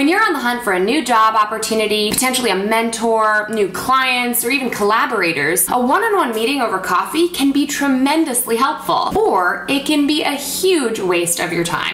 When you're on the hunt for a new job opportunity, potentially a mentor, new clients, or even collaborators, a one-on-one meeting over coffee can be tremendously helpful, or it can be a huge waste of your time.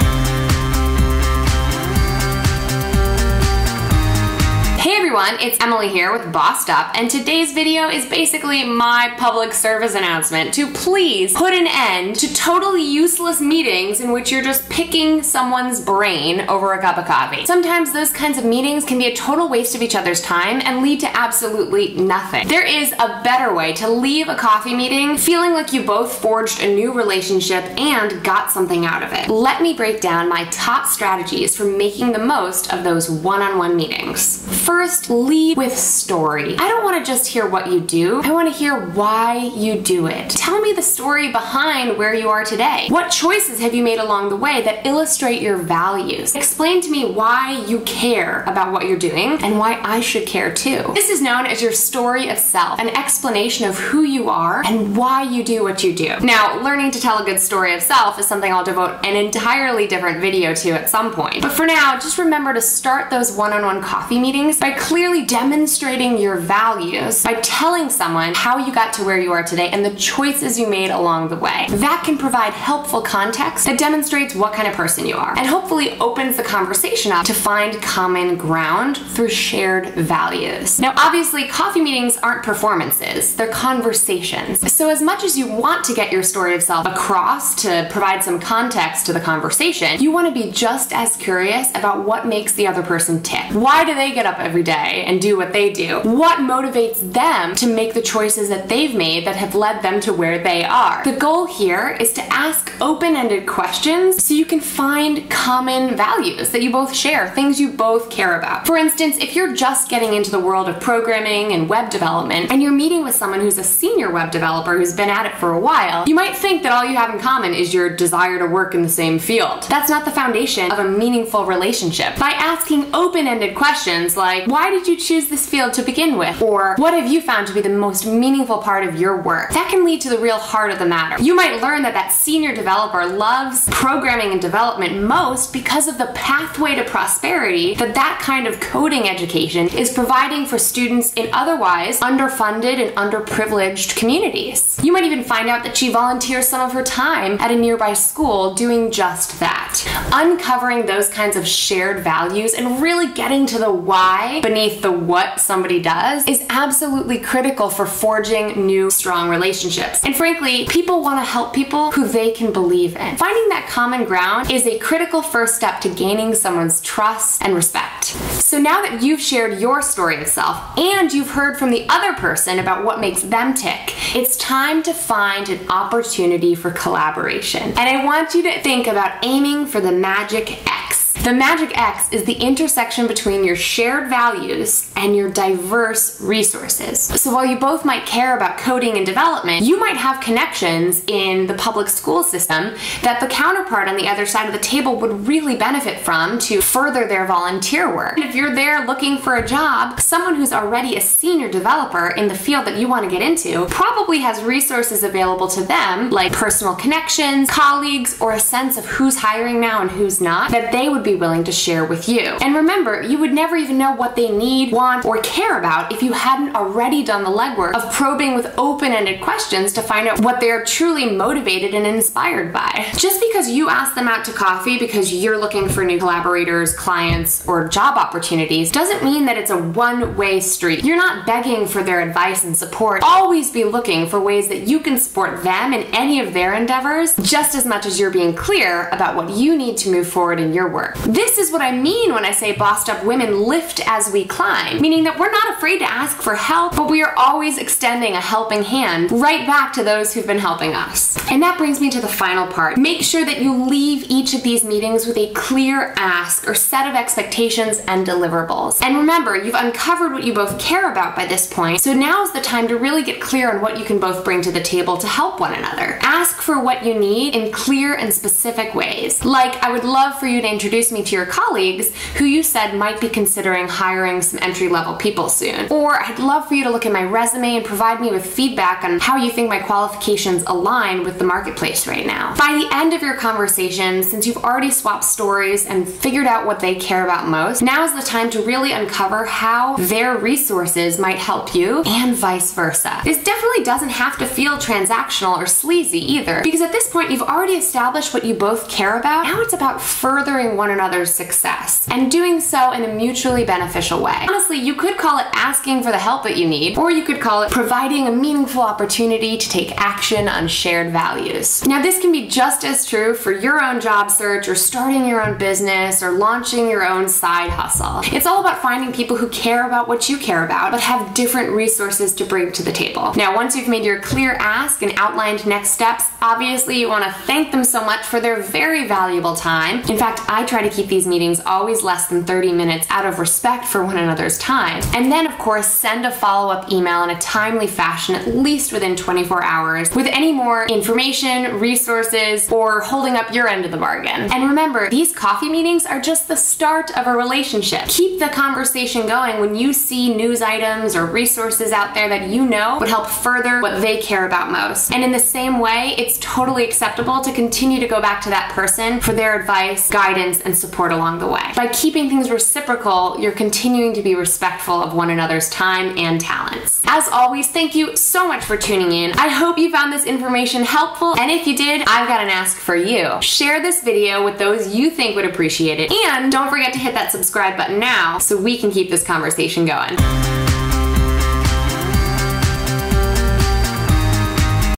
Hey everyone, it's Emily here with Bossed Up, and today's video is basically my public service announcement to please put an end to totally useless meetings in which you're just picking someone's brain over a cup of coffee. Sometimes those kinds of meetings can be a total waste of each other's time and lead to absolutely nothing. There is a better way to leave a coffee meeting feeling like you both forged a new relationship and got something out of it. Let me break down my top strategies for making the most of those one-on-one meetings. First, lead with story. I don't want to just hear what you do. I want to hear why you do it. Tell me the story behind where you are today. What choices have you made along the way that illustrate your values? Explain to me why you care about what you're doing and why I should care too. This is known as your story of self, an explanation of who you are and why you do what you do. Now, learning to tell a good story of self is something I'll devote an entirely different video to at some point. But for now, just remember to start those one-on-one coffee meetings by clearly demonstrating your values, by telling someone how you got to where you are today and the choices you made along the way. That can provide helpful context that demonstrates what kind of person you are and hopefully opens the conversation up to find common ground through shared values. Now, obviously, coffee meetings aren't performances, they're conversations. So as much as you want to get your story of self across to provide some context to the conversation, you want to be just as curious about what makes the other person tick. Why do they get up every day and do what they do? What motivates them to make the choices that they've made that have led them to where they are? The goal here is to ask open-ended questions so you can find common values that you both share, things you both care about. For instance, if you're just getting into the world of programming and web development and you're meeting with someone who's a senior web developer who's been at it for a while, you might think that all you have in common is your desire to work in the same field. That's not the foundation of a meaningful relationship. By asking open-ended questions like, why did you choose this field to begin with? Or what have you found to be the most meaningful part of your work? That can lead to the real heart of the matter. You might learn that that senior developer loves programming and development most because of the pathway to prosperity that that kind of coding education is providing for students in otherwise underfunded and underprivileged communities. You might even find out that she volunteers some of her time at a nearby school doing just that. Uncovering those kinds of shared values and really getting to the why beneath the what somebody does is absolutely critical for forging new, strong relationships. And frankly, people want to help people who they can believe in. Finding that common ground is a critical first step to gaining someone's trust and respect. So now that you've shared your story of self and you've heard from the other person about what makes them tick, it's time to find an opportunity for collaboration. And I want you to think about aiming for the magic X. The magic X is the intersection between your shared values and your diverse resources. So while you both might care about coding and development, you might have connections in the public school system that the counterpart on the other side of the table would really benefit from to further their volunteer work. And if you're there looking for a job, someone who's already a senior developer in the field that you want to get into probably has resources available to them, like personal connections, colleagues, or a sense of who's hiring now and who's not, that they would be willing to share with you. And remember, you would never even know what they need, want, or care about if you hadn't already done the legwork of probing with open-ended questions to find out what they're truly motivated and inspired by. Just because you ask them out to coffee because you're looking for new collaborators, clients, or job opportunities doesn't mean that it's a one-way street. You're not begging for their advice and support. Always be looking for ways that you can support them in any of their endeavors just as much as you're being clear about what you need to move forward in your work. This is what I mean when I say bossed up women lift as we climb, meaning that we're not afraid to ask for help, but we are always extending a helping hand right back to those who've been helping us. And that brings me to the final part. Make sure that you leave each of these meetings with a clear ask or set of expectations and deliverables. And remember, you've uncovered what you both care about by this point, so now is the time to really get clear on what you can both bring to the table to help one another. Ask for what you need in clear and specific ways. Like, I would love for you to introduce introduce me to your colleagues who you said might be considering hiring some entry-level people soon. Or I'd love for you to look at my resume and provide me with feedback on how you think my qualifications align with the marketplace right now. By the end of your conversation, since you've already swapped stories and figured out what they care about most, now is the time to really uncover how their resources might help you and vice versa. This definitely doesn't have to feel transactional or sleazy either, because at this point you've already established what you both care about. Now it's about furthering one another's success and doing so in a mutually beneficial way. Honestly, you could call it asking for the help that you need, or you could call it providing a meaningful opportunity to take action on shared values. Now, this can be just as true for your own job search or starting your own business or launching your own side hustle. It's all about finding people who care about what you care about, but have different resources to bring to the table. Now, once you've made your clear ask and outlined next steps, obviously you want to thank them so much for their very valuable time. In fact, I try to keep these meetings always less than 30 minutes out of respect for one another's time. And then, of course, send a follow-up email in a timely fashion, at least within 24 hours, with any more information, resources, or holding up your end of the bargain. And remember, these coffee meetings are just the start of a relationship. Keep the conversation going when you see news items or resources out there that you know would help further what they care about most. And in the same way, it's totally acceptable to continue to go back to that person for their advice, guidance, and support along the way. By keeping things reciprocal, you're continuing to be respectful of one another's time and talents. As always, thank you so much for tuning in. I hope you found this information helpful, and if you did, I've got an ask for you. Share this video with those you think would appreciate it, and don't forget to hit that subscribe button now so we can keep this conversation going.